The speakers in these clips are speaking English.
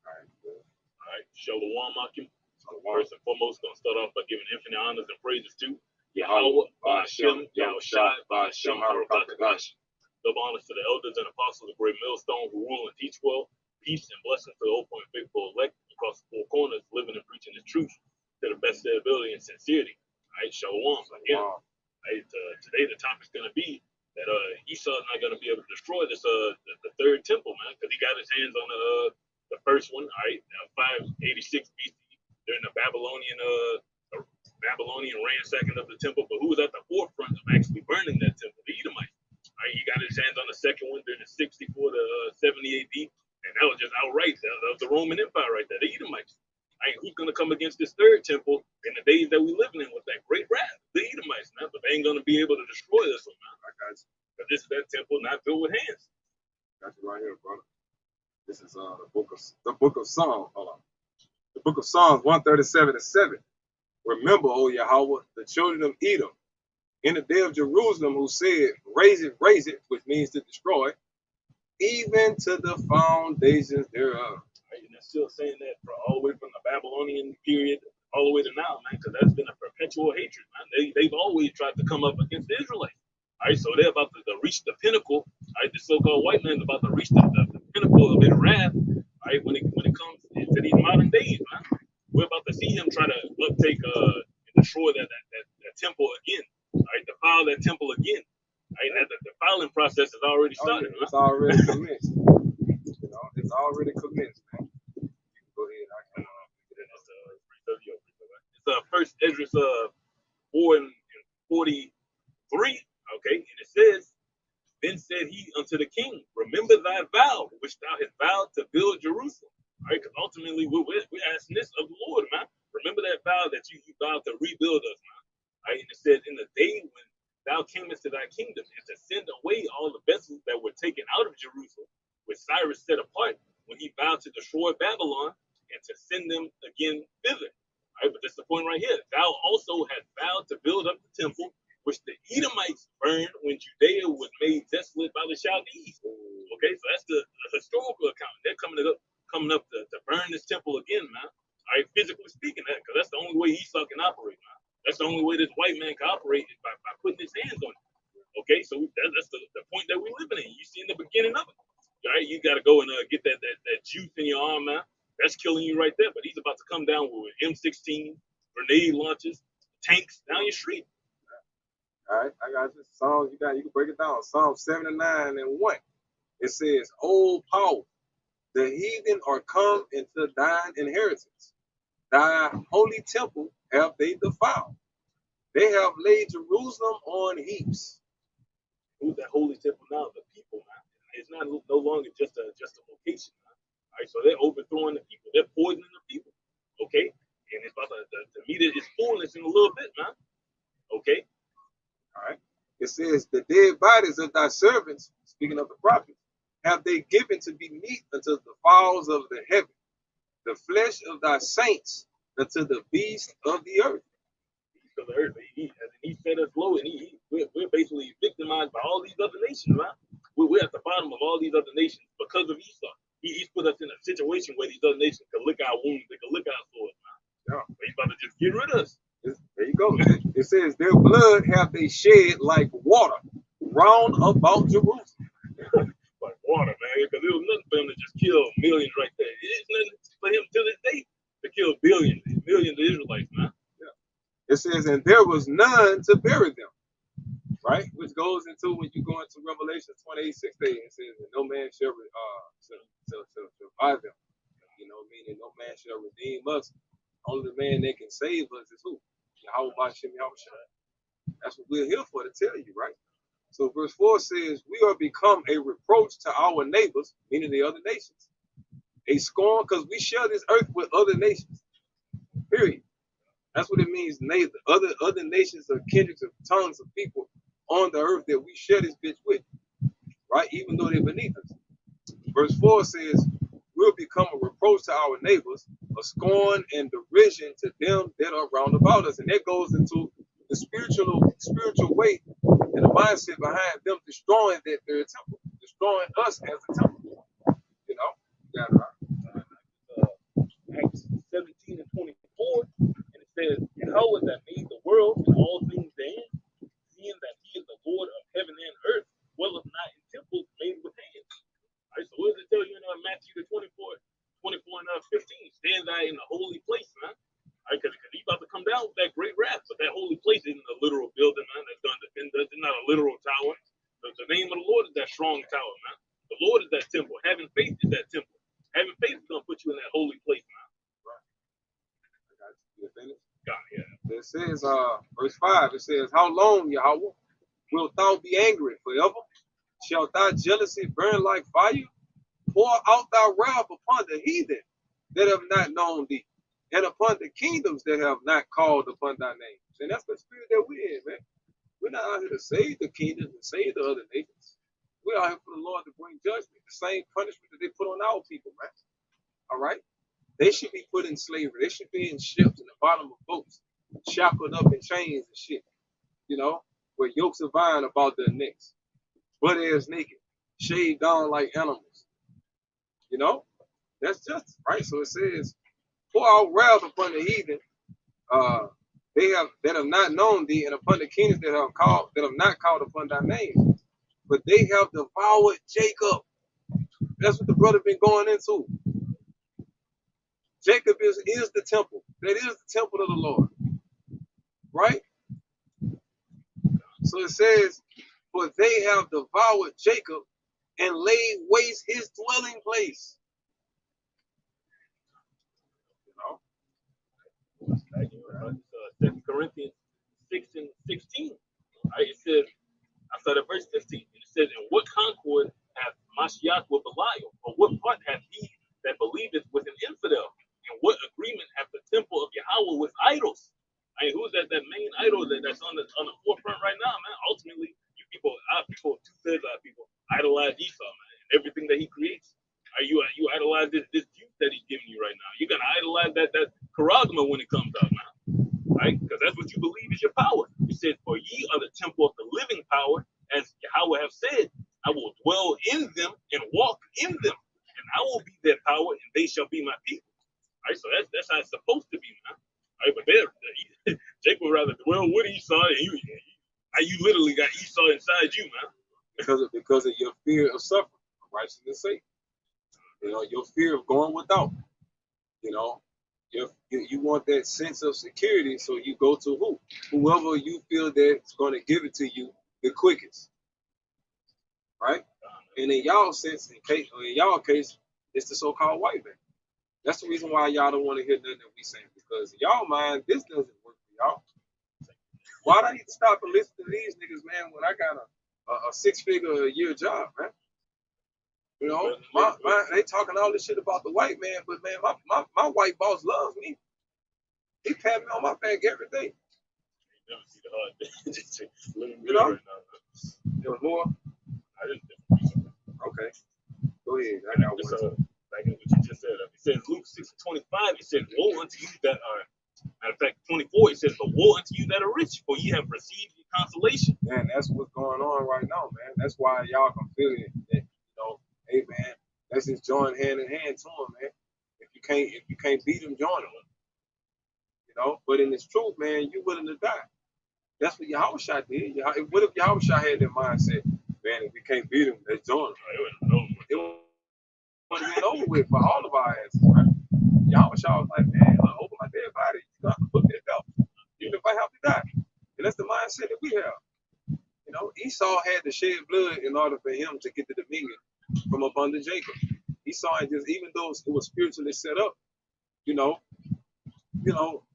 All right, Shalom Akim. First and foremost, gonna start off by giving infinite honors and praises to Yahweh, Ba'ashem, Yahushai, Ba'ashem, Harakatagash. Double honors to the elders and apostles of Great Millstone who rule and teach well. Peace and blessings to the Old Point faithful elect across the four corners, living and preaching the truth to the best of their ability and sincerity. All right, Shalom. Again, all right, today the topic's gonna be that Esau's not gonna be able to destroy this the third temple, man, because he got his hands on the first one, all right, 586 BC during the Babylonian ransacking of the temple. But who was at the forefront of actually burning that temple? The Edomites. All right, he got his hands on the second one during the 64 to 70 AD, and that was just outright. That was the Roman Empire right there, the Edomites. All right, who's gonna come against this third temple in the days that we living in with that great wrath? The Edomites, man. But they ain't gonna be able to destroy this one, man. Because this is that temple not filled with hands. Got you right here, brother. This is the book of Psalms. Hold on. The book of Psalms 137:7. Remember, O Yahweh, the children of Edom, in the day of Jerusalem, who said, raise it, which means to destroy, even to the foundations thereof. Right, and they're still saying that all the way from the Babylonian period all the way to now, man, because that's been a perpetual hatred, man. They've always tried to come up against the Israelites. All right, so they're about to reach the pinnacle. All right, the so-called white man's about to reach the pinnacle of his wrath. All right, when it comes to these modern days, man, we're about to see him try to uptake and destroy that temple again. All right, defile that temple again. All right, the defiling process has already started. It's already commenced. You know, it's already commenced, man. Go ahead. It's first Esdras 4:43. Okay, and it says, then said he unto the king, remember thy vow, which thou hast vowed to build Jerusalem. All right, because ultimately we're asking this of the Lord, man. Remember that vow that you vowed to rebuild us, man. All right, and it says, in the day when thou camest to thy kingdom, and to send away all the vessels that were taken out of Jerusalem, which Cyrus set apart when he vowed to destroy Babylon, and to send them again thither. All right, but that's the point right here. Thou also hast vowed to build up the temple, which the Edomites burned when Judea was made desolate by the Chaldees. Okay, so that's the historical account. They're coming up to burn this temple again, man. All right, physically speaking, because that's the only way Esau can operate, man. That's the only way this white man can operate is by putting his hands on it. Okay, so that's the point that we're living in. You see in the beginning of it. All right, you got to go and get that juice in your arm, man. That's killing you right there. But he's about to come down with M16, grenade launchers, tanks down your street. All right, I got this Psalms. You can break it down. Psalm 79:1. It says, "O power, the heathen are come into thine inheritance. Thy holy temple have they defiled. They have laid Jerusalem on heaps." Who's that holy temple now? The people, man. It's not no longer just a location, man. All right, so they're overthrowing the people. They're poisoning the people. Okay, and it's about to meet its fullness in a little bit, man. Okay. All right. It says, "The dead bodies of thy servants," speaking of the prophets, "have they given to be meat unto the fowls of the heaven, the flesh of thy saints unto the beasts of the earth." Beasts of the earth. He fed us low, and we're basically victimized by all these other nations, man. We're at the bottom of all these other nations because of Esau. He's put us in a situation where these other nations can lick our wounds, they can lick our swords, man. Yeah. He's about to just get rid of us. There you go. It says, "Their blood have they shed like water round about Jerusalem." Like water, man, because it was nothing for him to just kill millions right there. It's nothing for him to this day to kill millions of Israelites, man. Yeah. It says, "And there was none to bury them," right? Which goes into when you go into Revelation 28:16. It says, "And no man shall revive them." You know, meaning no man shall redeem us. Only the man that can save us is who? Yahweh Ba'ashem Yahushua. That's what we're here for, to tell you, right? So verse 4 says, "We are become a reproach to our neighbors," meaning the other nations. "A scorn," because we share this earth with other nations. Period. That's what it means. Other nations of kindreds of tongues of people on the earth that we share this bitch with, right? Even though they're beneath us. Verse 4 says, "We'll become a reproach to our neighbors, a scorn and derision to them that are round about us." And that goes into the spiritual weight and the mindset behind them destroying that third temple, destroying us as a temple. You know, got it right. Acts 17 and 24, and it says, Yahweh that made the world and all things therein, seeing that he is the Lord of heaven and earth, dwelleth not in temples made with hands. All right, so what does it tell you in Matthew the 24 and 15? Stand thou in the holy place, man. All right, because he's about to come down with that great wrath, but that holy place isn't a literal building, man. That's done defend us. It's not a literal tower. The name of the Lord is that strong tower, man. The Lord is that temple. Having faith is that temple. Having faith is gonna put you in that holy place, man. God, yeah. It says, verse 5, it says, how long, Yahweh, wilt thou be angry forever? Shall thy jealousy burn like fire? Pour out thy wrath upon the heathen that have not known thee, and upon the kingdoms that have not called upon thy name. And that's the spirit that we're in, man. We're not out here to save the kingdoms and save the other nations. We're out here for the Lord to bring judgment, the same punishment that they put on our people, man. All right? They should be put in slavery. They should be in ships in the bottom of boats, shackled up in chains and shit, you know, where yokes of iron about their necks, butt ass naked, shaved down like animals. You know, that's just right. So it says, pour out wrath upon the heathen, that have not known thee, and upon the kings that have not called upon thy name. But they have devoured Jacob. That's what the brother been going into. Jacob is the temple. That is the temple of the Lord. Right? So it says, for they have devoured Jacob and laid waste his dwelling place. You know? 2 Corinthians 6 and 16. Right? It says, I started at verse 15. And it says, and what concord hath Mashiach with Belial? Or what part hath he that believeth with an infidel? And what agreement have the temple of Yahweh with idols? I mean, who's that main idol that's on the forefront right now, man? Ultimately, two-thirds of our people idolize Esau, man, and everything that he creates. You idolize this juice that he's giving you right now. You're gonna idolize that charagma when it comes out now, right? Because that's what you believe is your power. He said, "For ye are the temple of the living power, as Yahweh have said, I will dwell in them and walk in them, and I will be their power, and they shall be my people." Right, so that's how it's supposed to be, man. Right, but Jacob would rather dwell with Esau, and you literally got Esau inside you, man. Because of your fear of suffering, righteousness' sake. You know, your fear of going without. You know, you want that sense of security, so you go to whoever you feel that's going to give it to you the quickest. Right? And in y'all sense, in y'all case, it's the so-called white man. That's the reason why y'all don't want to hear nothing that we saying, because in y'all mind, this doesn't work for y'all. Why do I need to stop and listen to these niggas, man, when I got a six-figure a year job, man? You know, they talking all this shit about the white man, but man, my white boss loves me. He pat me on my back every day. You never see the hard. You know? There was more? Okay. Go ahead. I got one. Like what you just said. It says Luke 6:25, it says, woe unto you that are, matter of fact, 24, it says, but woe unto you that are rich, for ye have received your consolation. Man, that's what's going on right now, man. That's why y'all can feel it. That, you know, hey man, let's just join hand in hand to him, man. If you can't beat him, join him. You know, but in this truth, man, you willing to die. That's what Yahushua did. What if Yahushua had that mindset, man, if we can't beat him, let's join him. It would have been over with for all of our asses, right? Yahushua was like, man, over my dead body, you got to put me up, even if I have to die. And that's the mindset that we have. You know, Esau had to shed blood in order for him to get the dominion from up under Jacob. Esau, just even though it was spiritually set up, you know,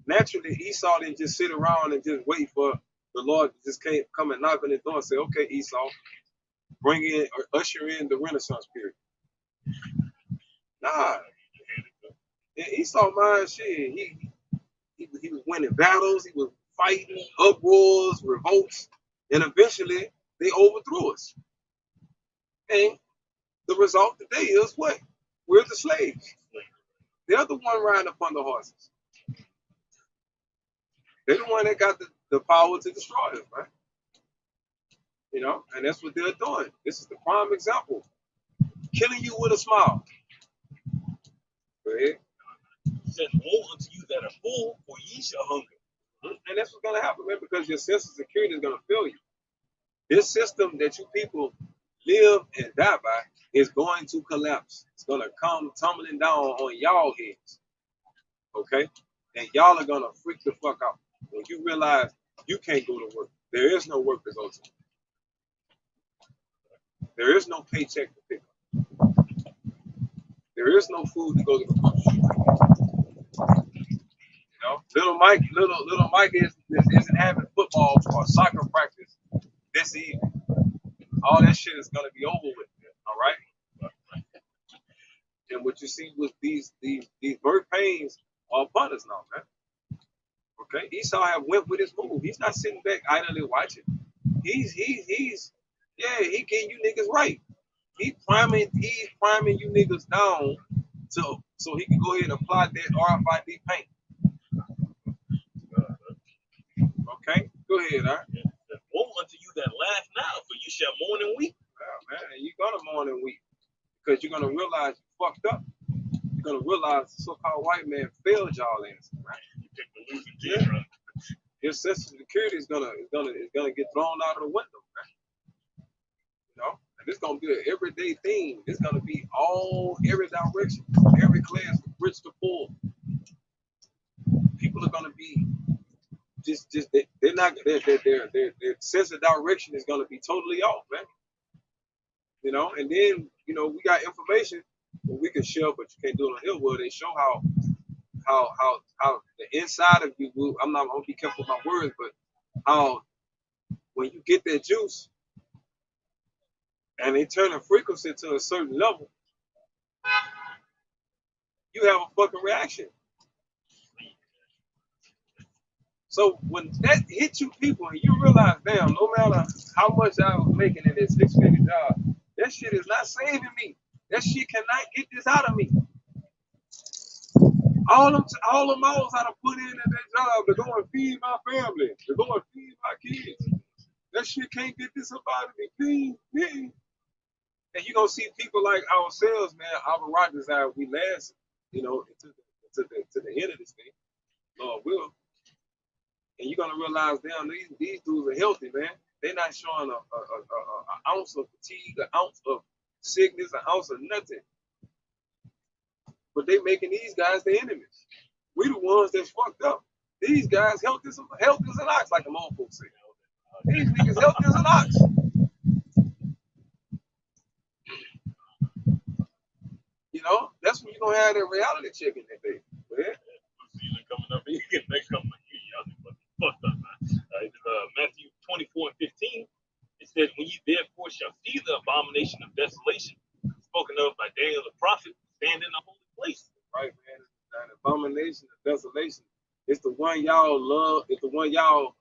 naturally Esau didn't just sit around and just wait for the Lord to just come and knock on the door and say, okay, Esau, bring in or usher in the Renaissance period. Nah. In Esau mind, shit, he was winning battles, he was fighting uproars, revolts, and eventually they overthrew us. And the result today is what? We're the slaves. They're the one riding up on the horses. They're the one that got the power to destroy us, man. You know, and that's what they're doing. This is the prime example. Killing you with a smile. Go ahead. It says, woe unto you that are full, for ye shall hunger. And that's what's gonna happen, man, because your sense of security is gonna fail you. This system that you people live and die by is going to collapse. It's gonna come tumbling down on y'all heads. Okay? And y'all are gonna freak the fuck out when you realize you can't go to work. There is no work to go to. There is no paycheck to pick up. There is no food to go to the grocery store. You know, little Mike isn't having football or soccer practice this evening. All that shit is gonna be over with. All right. And what you see with these birth pains are upon us now, man. Okay, Esau have went with his move. He's not sitting back idly watching. He's he getting you niggas right. He's priming you niggas down so he can go ahead and apply that RFID paint. Okay, go ahead, all right. Woe unto you that laugh now, for you shall mourn and weep. Yeah, man, you're gonna mourn and weep because you're gonna realize you fucked up. You're gonna realize the so-called white man failed y'all ass, right? You pick the losing team, right? Your sense of security is gonna get thrown out of the window, man. You know, and it's gonna be an everyday thing. It's gonna be every direction, every class, from rich to poor. People are gonna be their sense of direction is gonna be totally off, man. You know, and then we got information that we can share, but you can't do it on here. Where they show how the inside of you. I'm gonna be careful with my words, but how when you get that juice and they turn the frequency to a certain level, you have a fucking reaction. So when that hits you people and you realize, damn, no matter how much I was making in this 6-figure job, that shit is not saving me. That shit cannot get this out of me. All the miles I done put in at that job to go and feed my family, to go and feed my kids. That shit can't get this up out of me. Please. And you're gonna see people like ourselves, man, Albert Rogers, how we last, to the end of this thing, Lord will. And you're gonna realize, damn, these dudes are healthy, man. They're not showing an ounce of fatigue, an ounce of sickness, an ounce of nothing. But they making these guys the enemies. We the ones that's fucked up. These guys healthy as an ox, like the old folks say. These niggas healthy as an ox. You know, that's when you're gonna have that reality check in that day. Yeah. Season coming up, you get next coming. Y'all fucked up, man. Matthew 24:15. It says, when ye therefore shall see the abomination of desolation, spoken of by Daniel the prophet, stand in the holy place. Right, man. An abomination of desolation. It's the one y'all love. It's the one y'all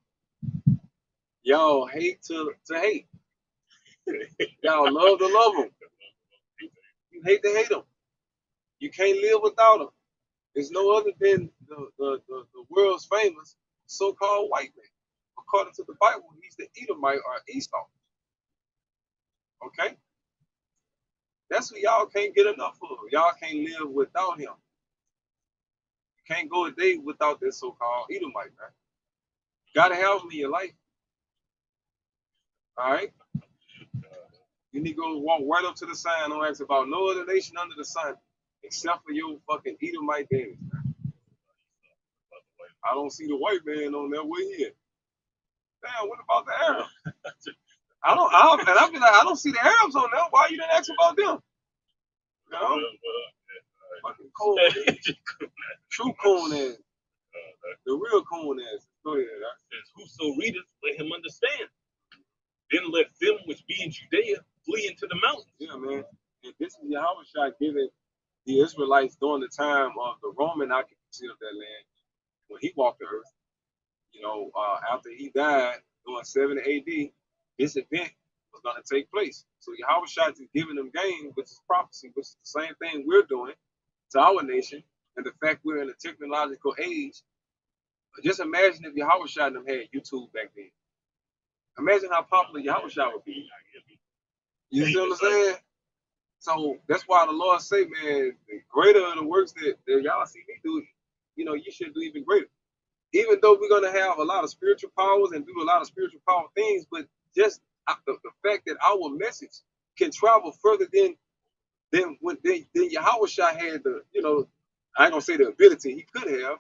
hate to hate. Y'all love to love them. You hate to hate them. You can't live without them. It's no other than the world's famous so-called white man. According to the Bible, he's the Edomite or Esau. Okay? That's who y'all can't get enough of. Y'all can't live without him. You can't go a day without this so-called Edomite, man. You gotta have him in your life. All right? You need to go walk right up to the sign. Don't ask about no other nation under the sun except for your fucking Edomite daddy. I don't see the white man on there. Where he at? Damn, what about the Arab? I don't see the Arabs on there. Why you didn't ask about them? You know? Fucking cold. True coon ass. The real coon ass. Go ahead. Says, whoso readeth, let him understand. Then let them which be in Judea flee into the mountains. Yeah, man. And this is Yahushua giving the Israelites during the time of the Roman occupancy of that land when he walked the earth. You know, after he died during 70 AD, this event was going to take place. So Yahushua is giving them game, which is prophecy, which is the same thing we're doing to our nation. And the fact we're in a technological age Just imagine if Yahweh Shah and them had YouTube back then. Imagine how popular Yahweh Shah would be. You see what I'm saying? So that's why the Lord say, man, the greater the works that y'all see me do, you should do even greater. Even though we're going to have a lot of spiritual powers and do a lot of spiritual power things, but just the fact that our message can travel further than Yahweh Shah had I ain't gonna say the ability, he could have,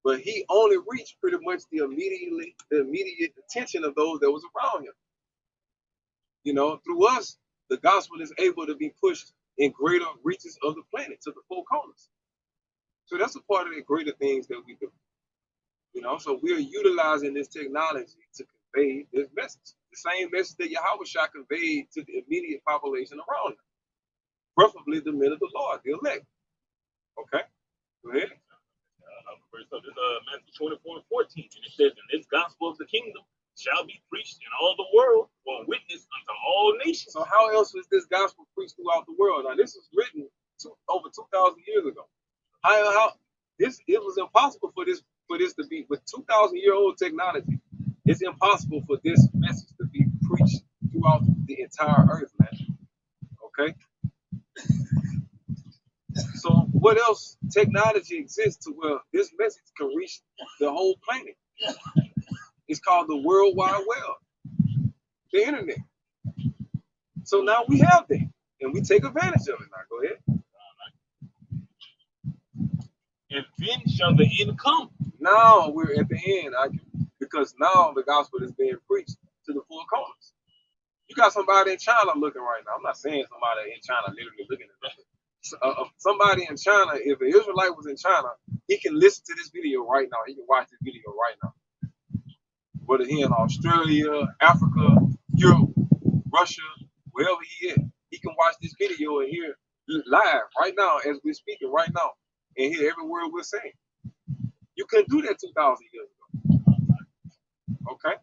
but he only reached pretty much the immediate attention of those that was around him. Through us, the gospel is able to be pushed in greater reaches of the planet to the four corners. So that's a part of the greater things that we do. So we're utilizing this technology to convey this message. The same message that Yahweh Shah conveyed to the immediate population around him. Preferably the men of the Lord, the elect. Okay? Go ahead. So this Matthew 24:14, and it says, "And this gospel of the kingdom shall be preached in all the world for a witness unto all nations." So how else was this gospel preached throughout the world? Now this was written over 2,000 years ago. It was impossible for this to be with 2,000-year-old technology. It's impossible for this message to be preached throughout the entire earth, man. Okay. So what else technology exists to where this message can reach the whole planet? It's called the World Wide Web, the internet. So now we have that, and we take advantage of it. Now go ahead. And then shall the end come. Now we're at the end, because now the gospel is being preached to the four corners. You got somebody in China looking right now. I'm not saying somebody in China literally looking at us. Somebody in China, if an Israelite was in China, he can listen to this video right now. He can watch this video right now. Whether he in Australia, Africa, Europe, Russia, wherever he is, he can watch this video and hear live right now as we're speaking right now and hear every word we're saying. You couldn't do that 2,000 years ago. Okay?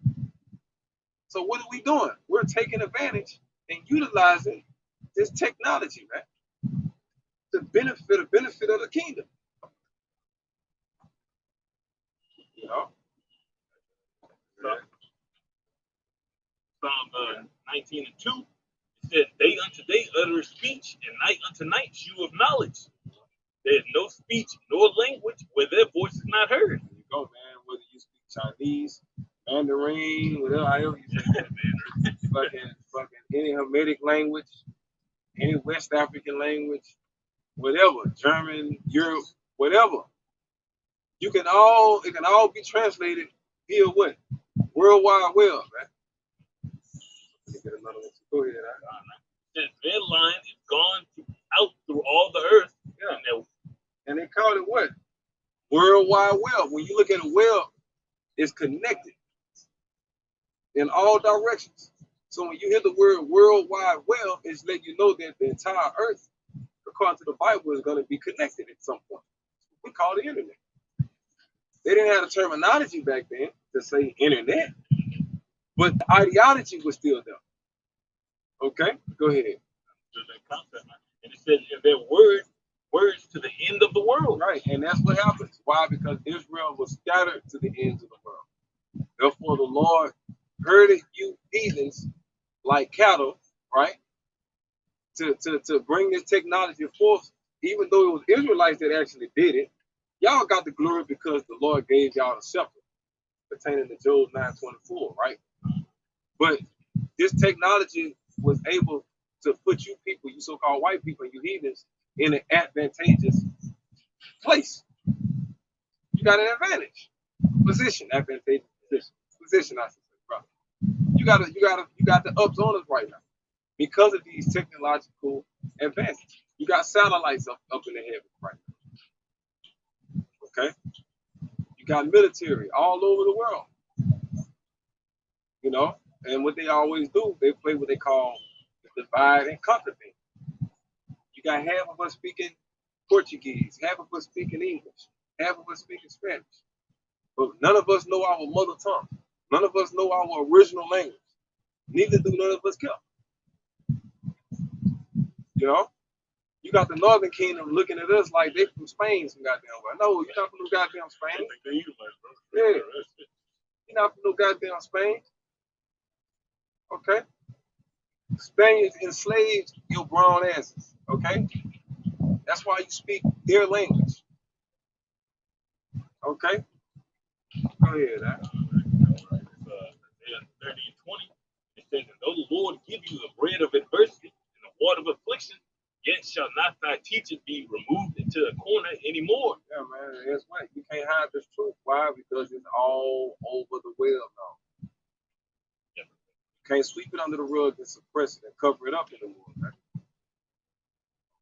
So what are we doing? We're taking advantage and utilizing this technology, man, to benefit of the kingdom. Psalm 19:2, it says, "Day unto day utter speech, and night unto night shew of knowledge. There is no speech nor language where their voice is not heard." There you go, man. Whether you speak Chinese, Mandarin, whatever you say that, man. fucking any Hermetic language, any West African language, whatever, German, Europe, whatever. It can all be translated via what? World Wide Web, man. Let me get another one. Go ahead. Their line is gone out through all the earth. Yeah. And they call it what? World Wide Web. When you look at a web, it's connected in all directions. So when you hear the word World Wide Web, it's letting you know that the entire earth, according to the Bible, is going to be connected at some point. We call it internet. They didn't have the terminology back then to say internet, but the ideology was still there. Okay, go ahead. And it says, "And their words to the end of the world." Right, and that's what happens. Why? Because Israel was scattered to the ends of the world. Therefore, the Lord herded you heathens like cattle, right? To bring this technology forth, even though it was Israelites that actually did it, y'all got the glory because the Lord gave y'all the scepter, pertaining to Job 9:24, right? But this technology was able to put you people, you so-called white people, you heathens, in an advantageous place. You got an advantage. Advantageous position, I should say, bro. You got the ups on us right now because of these technological advances. You got satellites up in the heavens right now. Okay? You got military all over the world. And what they always do, they play what they call the divide and conquer thing. You got half of us speaking Portuguese, half of us speaking English, half of us speaking Spanish. But none of us know our mother tongue. None of us know our original language. Neither do none of us care. You got the Northern Kingdom looking at us like they from Spain some goddamn way. No, you're not from goddamn Spain. Yeah. You're not from no goddamn Spain. Okay? Spaniards enslaved your brown asses. Okay? That's why you speak their language. Okay? Go ahead, huh? 30 and 20, it says, and though the Lord give you the bread of adversity and the water of affliction, yet shall not thy teacher be removed into a corner anymore. Yeah, man, that's right. You can't hide this truth. Why? Because it's all over the web now. Yeah. You can't sweep it under the rug and suppress it and cover it up anymore, man.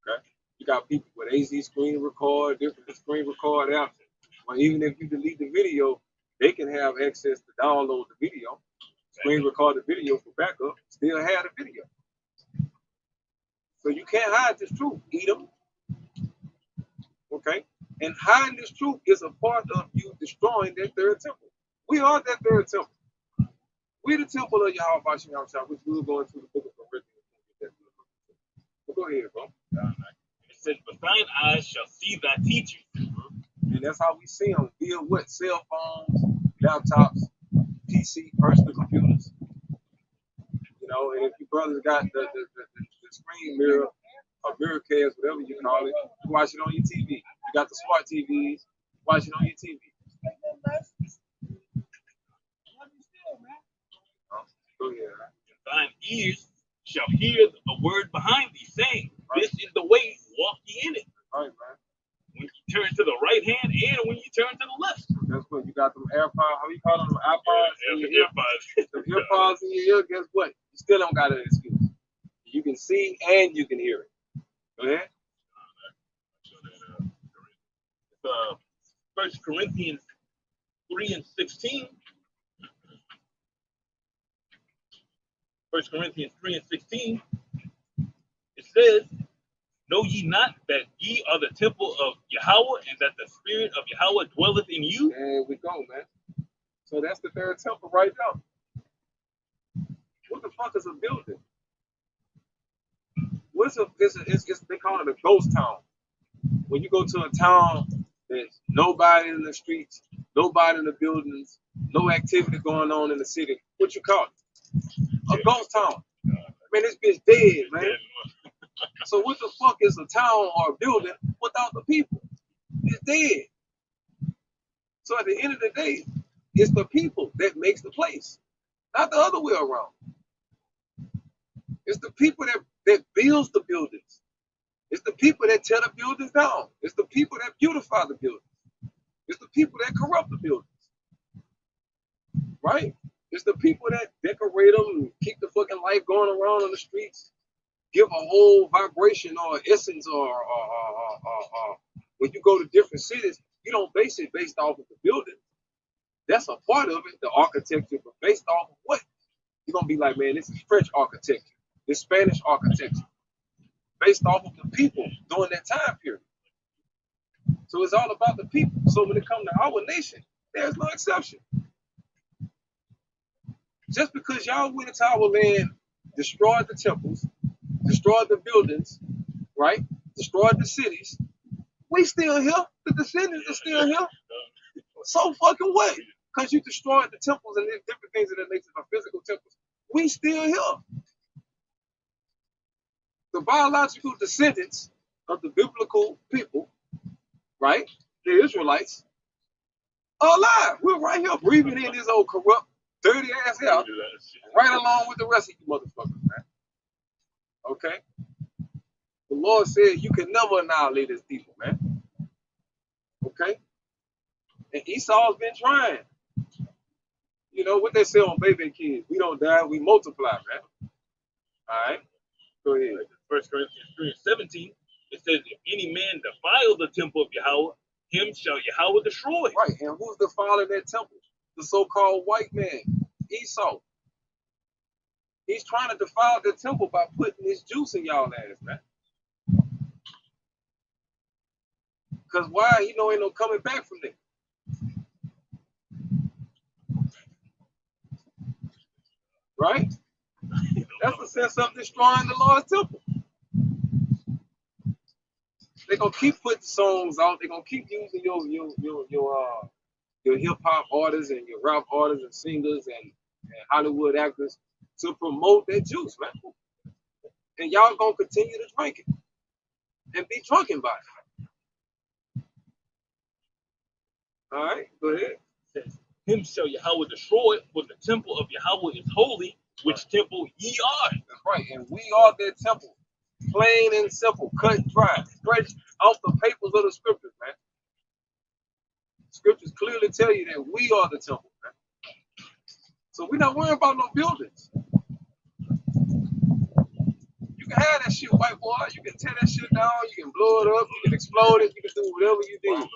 Okay? You got people with AZ screen record, different screen record apps. Well, even if you delete the video, they can have access to download the video, screen record the video for backup, still have the video. So you can't hide this truth, Edom. Okay? And hiding this truth is a part of you destroying that third temple. We are that third temple. We're the temple of Yahweh Bashim Yahweh, which we'll go into the book of Corinthians. But go ahead, bro. It says, but thine eyes shall see thy teachers. And that's how we see them via what? Cell phones, laptops, PC, personal computers. You know, and if your brother's got the screen mirror, or mirror cast, whatever you call it, you watch it on your TV. You got the smart TVs, watch it on your TV. Go ahead. And thine ears shall hear a word behind thee, saying, this is the way, walk ye in it. All right, man. When you turn to the right hand and when you turn to the left. That's what you got them AirPods. How you call them? iPods? AirPods. The earpods in your ear, guess what? You still don't got an excuse. You can see and you can hear it. Go ahead. 1 Corinthians 3 and 16. 1 Corinthians 3 and 16. It says, know ye not that ye are the temple of Yahweh, and that the spirit of Yahweh dwelleth in you? There we go, man. So that's the third temple right now. What the fuck is a building? They call it a ghost town. When you go to a town, there's nobody in the streets, nobody in the buildings, no activity going on in the city. What you call it? A ghost town. Man, this bitch dead, man. So what the fuck is a town or a building without the people? It's dead. So at the end of the day, it's the people that makes the place, not the other way around. It's the people that builds the buildings. It's the people that tear the buildings down. It's the people that beautify the buildings. It's the people that corrupt the buildings. Right? It's the people that decorate them and keep the fucking life going around on the streets. Give a whole vibration or essence or when you go to different cities, you don't base it based off of the building. That's a part of it, the architecture, but based off of what? You're going to be like, man, this is French architecture. This Spanish architecture. Based off of the people during that time period. So it's all about the people. So when it comes to our nation, there's no exception. Just because y'all went into our land, destroyed the temples, destroyed the buildings, right? Destroyed the cities, we still here. The descendants are still here. So fucking what? Because you destroyed the temples and different things of that nature, the physical temples. We still here. The biological descendants of the biblical people, right? The Israelites, are alive. We're right here breathing in this old corrupt, dirty ass air, right along with the rest of you motherfuckers, man. Okay? The Lord said you can never annihilate his people, man. Okay? And Esau's been trying. You know what they say on baby kids? We don't die, we multiply, man. All right? Go ahead. 1 Corinthians 3 and 17, it says, if any man defile the temple of Yahweh, him shall Yahweh destroy. Right, and who's defiling that temple? The so-called white man, Esau. He's trying to defile the temple by putting his juice in y'all ass, man. Because why? He know ain't no coming back from there. Right? That's the sense of destroying the Lord's temple. They're gonna keep putting songs out. They're gonna keep using your your hip hop artists and your rap artists and singers and Hollywood actors to promote that juice, man. And y'all gonna continue to drink it and be drunken by it. All right, go ahead. Says, him shall Yahweh destroy, for the temple of Yahweh is holy, which temple ye are. That's right, and we are that temple. Plain and simple, cut and dry, fresh off the papers of the scriptures, man. Scriptures clearly tell you that we are the temple, man. So we're not worrying about no buildings. You can have that shit, white boy. You can tear that shit down. You can blow it up. You can explode it. You can do whatever you do.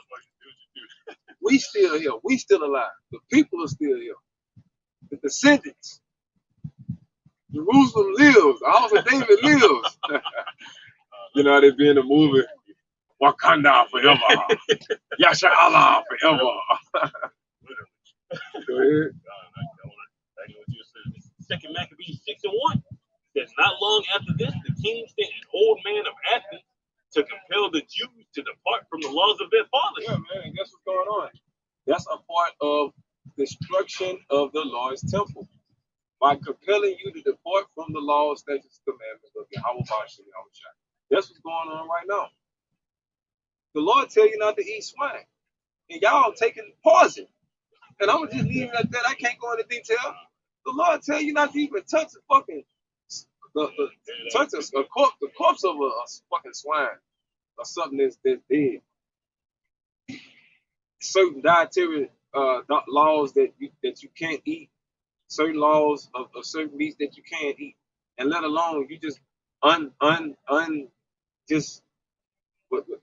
We still here. We still alive. The people are still here. The descendants. Jerusalem lives. The house of David lives. You know how they be in the movie? Wakanda forever. Yasha Allah forever. Go ahead. Second Maccabees 6:1 says, not long after this, the king sent an old man of Athens to compel the Jews to depart from the laws of their fathers. Yeah, man, guess what's going on? That's a part of destruction of the Lord's temple. By compelling you to depart from the laws, statutes, commandments of Yahweh Bashem, Yahweh. That's what's going on right now. The Lord tell you not to eat swine. And y'all taking poison. And I'm gonna just leave it at that. I can't go into detail. The Lord tell you not to even touch the fucking the corpse of a fucking swine or something that's dead. Certain dietary laws that you can't eat. Certain laws of certain meats that you can't eat, and let alone you just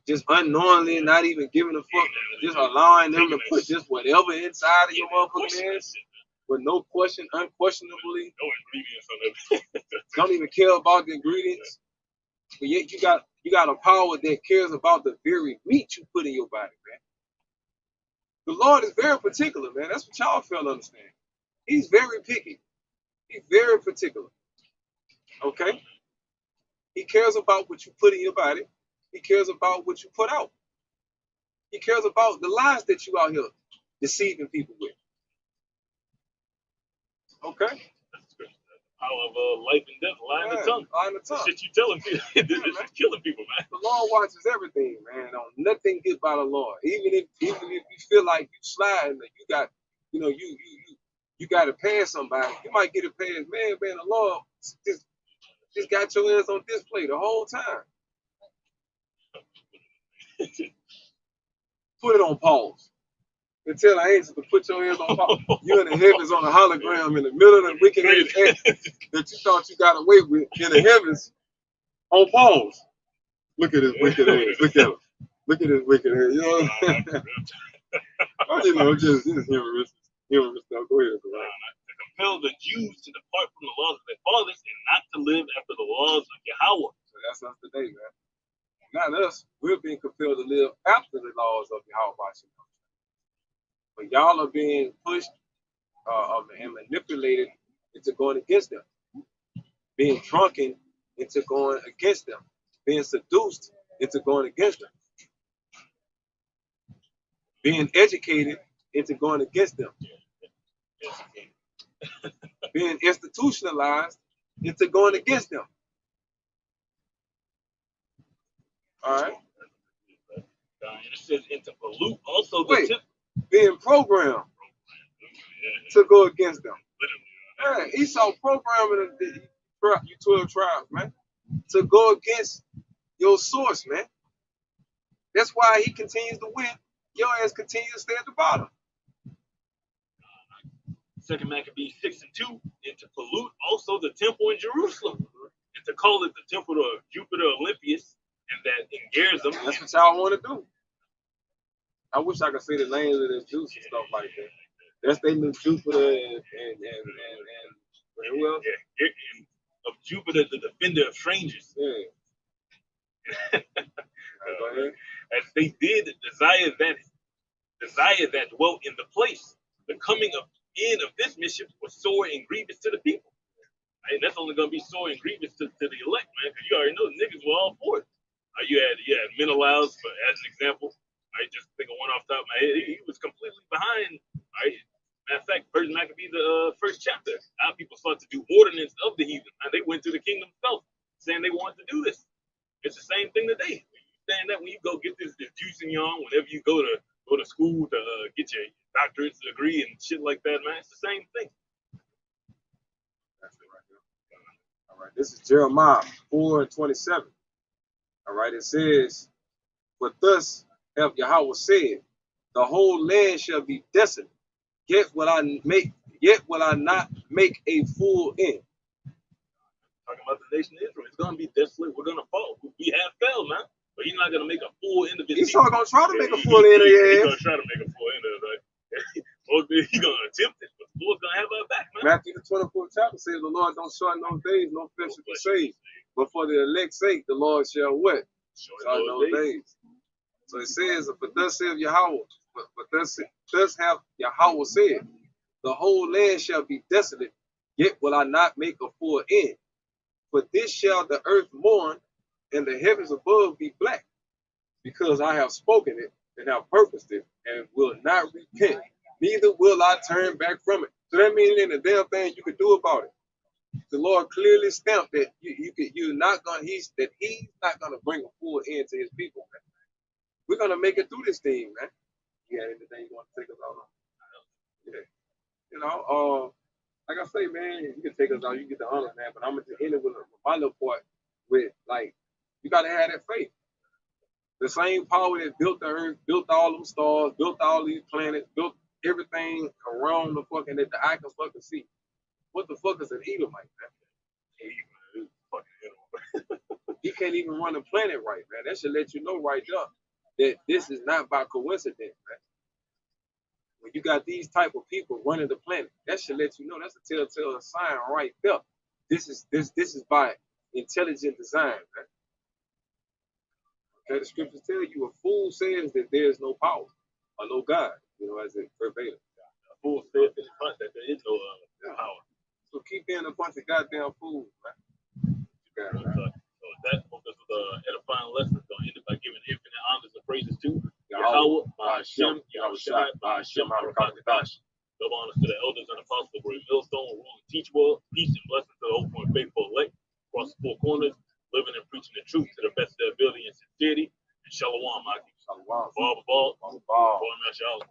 just unknowingly not even giving a fuck, just allowing them to put just whatever inside of your motherfucking ass with no question, unquestionably. No ingredients on it. Don't even care about the ingredients, but yet you got a power that cares about the very meat you put in your body, man. The Lord is very particular, man. That's what y'all fail to understand. He's very picky. He's very particular. Okay? He cares about what you put in your body. He cares about what you put out. He cares about the lies that you out here deceiving people with. Okay? Power of life and death, lying the tongue. Lying the tongue. Shit you telling people. This is killing people, man. The Lord watches everything, man. Don't nothing get by the Lord. Even if you feel like you sliding, you got, you got to pass somebody. You might get a pass. Man, the Lord just got your ass on display the whole time. Put it on pause. And tell the angels to put your ass on pause. You in the heavens on a hologram in the middle of the wicked ass that you thought you got away with in the heavens on pause. Look at his wicked ass. Look at him. Look at his wicked ass. You know, just humorous stuff. Go ahead. To compel the Jews to depart from the laws of their fathers and not to live after the laws of Yahweh. So that's us today, man. Not us. We're being compelled to live after the laws of Yahweh. But y'all are being pushed and manipulated into going against them. Being drunken into going against them. Being seduced into going against them. Being educated into going against them. Being institutionalized into going against them. All right. And it says, and to pollute also being programmed to go against them. Man, Esau programming you 12 tribes, man, to go against your source, man. That's why he continues to win. Your ass continues to stay at the bottom. Second Maccabees 6:2, and to pollute also the temple in Jerusalem, and to call it the temple of Jupiter Olympius, and that in Gerizim. That's what y'all want to do. I wish I could say the names of this juice and stuff like that. That's they new Jupiter and who else? Yeah, and of Jupiter, the defender of strangers. Yeah. Go ahead. As they did desire that dwelt in the place. The coming in of this mission was sore and grievous to the people. And that's only gonna be sore and grievous to the elect, man, because you already know the niggas were all for it. You had Menelaus, as an example. I just think of one off the top of my head. He was completely behind wanted to do this. It's the same thing today. You stand that when you go get this juice in your arm, whenever you go to school to get your doctorate degree and shit like that, man. It's the same thing. That's it right there. All right, this is Jeremiah 4:27. All right, it says, "But thus hath Yahweh said, the whole land shall be desolate, yet will I not make a full end." Talking about the nation of Israel, it's gonna be desolate. We're gonna fall. We have fell, man. But he's not gonna make a full end of it. He's gonna try to make a full end of He's it. gonna try to make a full end of it. He's gonna attempt it, but the Lord's gonna have our back, man. Matthew the 24th chapter says, "The Lord don't shorten those days, no flesh shall be saved. But for the elect's sake, the Lord shall what? Shorten those days." So it says, "But thus saith Yahweh, but thus have Yahweh said, the whole land shall be desolate, yet will I not make a full end. For this shall the earth mourn, and the heavens above be black, because I have spoken it, and have purposed it, and will not repent, neither will I turn back from it." So that means ain't a damn thing you can do about it. The Lord clearly stamped that he's not gonna bring a full end to his people, man. We're gonna make it through this thing, man. You got anything you want to take us out on? Yeah. You know, like I say, man, you can take us out, you get the honor, man, but I'm gonna end it with my little part with, like, you gotta have that faith. The same power that built the earth, built all them stars, built all these planets, built everything around the fucking that the eye can fucking see. What the fuck is an Edomite, man? He can't even run the planet right, man. That should let you know right there that this is not by coincidence, man. When you got these type of people running the planet, that should let you know. That's a telltale sign right there. This is by intelligent design, man. Okay, the scriptures tell you a fool says that there is no power or no God, you know, as it verbatim. A fool says in front that there is no power. So keep being a bunch of goddamn fools, man. So that hope this was edifying lesson. So end it by giving infinite honors and praises to Yahweh, Ba'ashem, Yahushua, Ba'ashem, Harakakadash. Double honors to the elders and apostles of Great Millstone, rule and teach well, peace and blessings to the Hope Point faithful elect across the four corners, living and preaching the truth to the best of their ability and sincerity. And Shalom, Maki. Shalom. Ball. Ball. Boy, Mashallah.